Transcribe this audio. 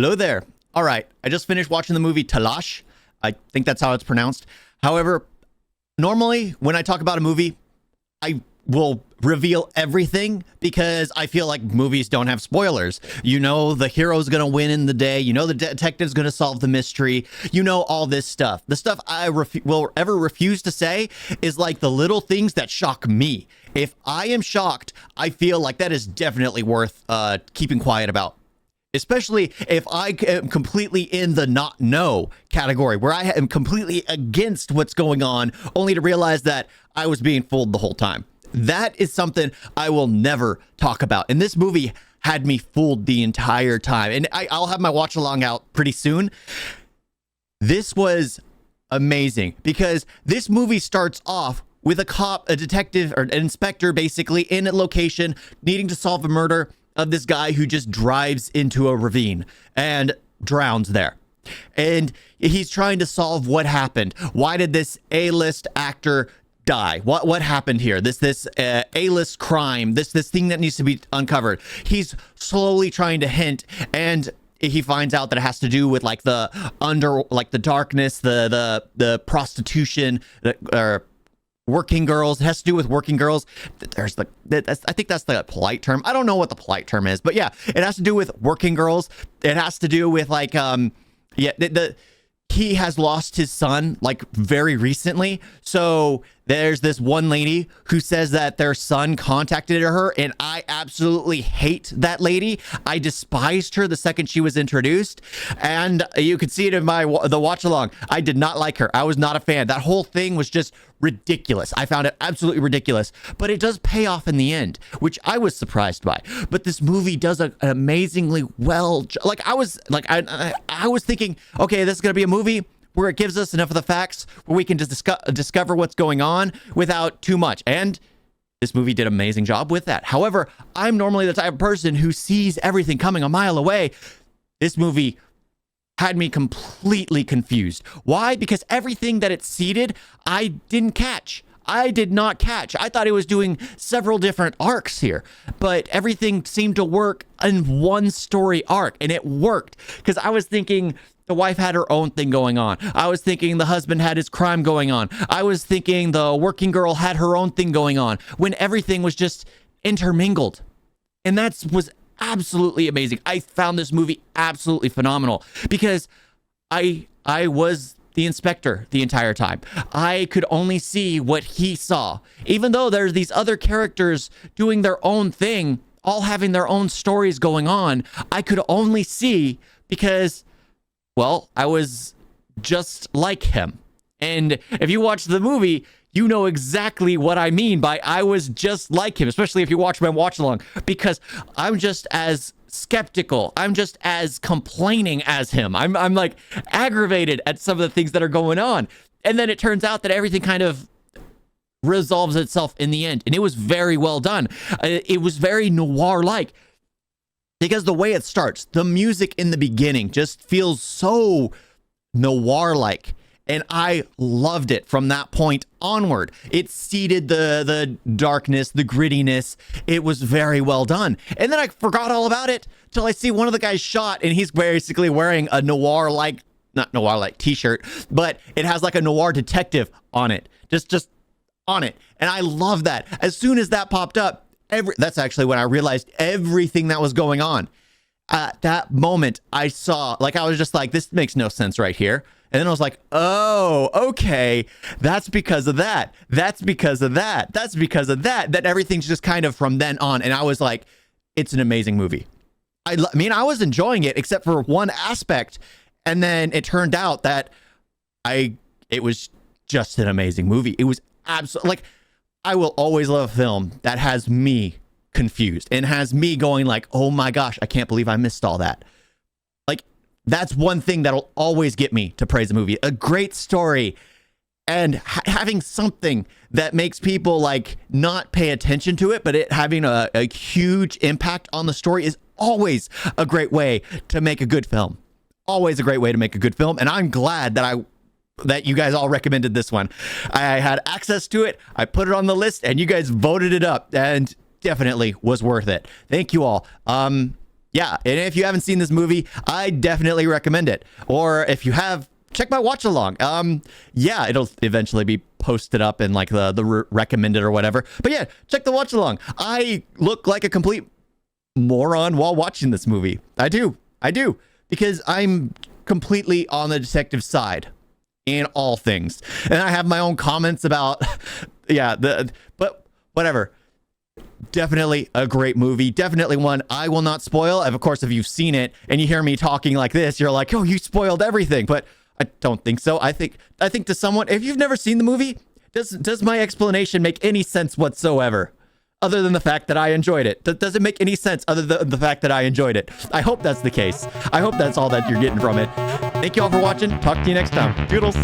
Hello there. All right, I just finished watching the movie Talaash. I think that's how it's pronounced. However, normally when I talk about a movie, I will reveal everything because I feel like movies don't have spoilers. You know the hero's going to win in the day. You know the detective's going to solve the mystery. You know all this stuff. The stuff I will ever refuse to say is like the little things that shock me. If I am shocked, I feel like that is definitely worth keeping quiet about. Especially if I am completely in the not know category, where I am completely against what's going on, only to realize that I was being fooled the whole time. That is something I will never talk about. And this movie had me fooled the entire time. And I'll have my watch along out pretty soon. This was amazing because this movie starts off with a cop, a detective, or an inspector basically in a location needing to solve a murder of this guy who just drives into a ravine and drowns there. And he's trying to solve what happened. Why did this A-list actor die? What happened here? This A-list crime, this thing that needs to be uncovered. He's slowly trying to hint, and he finds out that it has to do with like the darkness, the prostitution, or working girls. It has to do with working girls. I think that's the polite term. I don't know what the polite term is, but yeah, it has to do with working girls. It has to do with like he has lost his son like very recently. So there's this one lady who says that their son contacted her, and I absolutely hate that lady. I despised her the second she was introduced, and you could see it in the watch along. I did not like her. I was not a fan. That whole thing was just ridiculous. I found it absolutely ridiculous, but it does pay off in the end, which I was surprised by. But this movie does an amazingly well. I was thinking, okay, this is gonna be a movie where it gives us enough of the facts where we can just discover what's going on without too much. And this movie did an amazing job with that. However, I'm normally the type of person who sees everything coming a mile away. This movie had me completely confused. Why? Because everything that it seeded, I didn't catch. I did not catch. I thought it was doing several different arcs here, but everything seemed to work in one story arc, and it worked because I was thinking the wife had her own thing going on. I was thinking the husband had his crime going on. I was thinking the working girl had her own thing going on, when everything was just intermingled. And that was absolutely amazing. I found this movie absolutely phenomenal because I was the inspector the entire time. I could only see what he saw. Even though there's these other characters doing their own thing, all having their own stories going on, I could only see because, well, I was just like him. And if you watch the movie, you know exactly what I mean by I was just like him, especially if you watch my watch along, because I'm just as skeptical. I'm just as complaining as him. I'm like aggravated at some of the things that are going on. And then it turns out that everything kind of resolves itself in the end. And it was very well done. It was very noir-like. Because the way it starts, the music in the beginning just feels so noir-like. And I loved it from that point onward. It seeded the darkness, the grittiness. It was very well done. And then I forgot all about it till I see one of the guys shot, and he's basically wearing a noir-like, not noir-like t-shirt, but it has like a noir detective on it. Just on it. And I love that. As soon as that popped up, that's actually when I realized everything that was going on. At that moment, I saw, like, I was just like, this makes no sense right here. And then I was like, oh, okay, that's because of that. That's because of that. That's because of that. That everything's just kind of from then on. And I was like, it's an amazing movie. I mean, I was enjoying it except for one aspect. And then it turned out that it was just an amazing movie. It was absolutely, like, I will always love a film that has me confused and has me going like, oh my gosh, I can't believe I missed all that. Like, that's one thing that'll always get me to praise a movie. A great story and having something that makes people like not pay attention to it, but it having a huge impact on the story is always a great way to make a good film. Always a great way to make a good film. And I'm glad that you guys all recommended this one. I had access to it. I put it on the list and you guys voted it up, and definitely was worth it. Thank you all. Yeah, and if you haven't seen this movie, I definitely recommend it. Or if you have, check my watch along. Yeah, it'll eventually be posted up in like the recommended or whatever. But yeah, check the watch along. I look like a complete moron while watching this movie. I do, because I'm completely on the detective side in all things, and I have my own comments about, yeah, but whatever. Definitely a great movie. Definitely one I will not spoil. Of course, if you've seen it and you hear me talking like this, you're like, oh, you spoiled everything. But I don't think so. I think to someone, if you've never seen the movie, does my explanation make any sense whatsoever? Other than the fact that I enjoyed it. Does it make any sense other than the fact that I enjoyed it? I hope that's the case. I hope that's all that you're getting from it. Thank you all for watching. Talk to you next time. Toodles.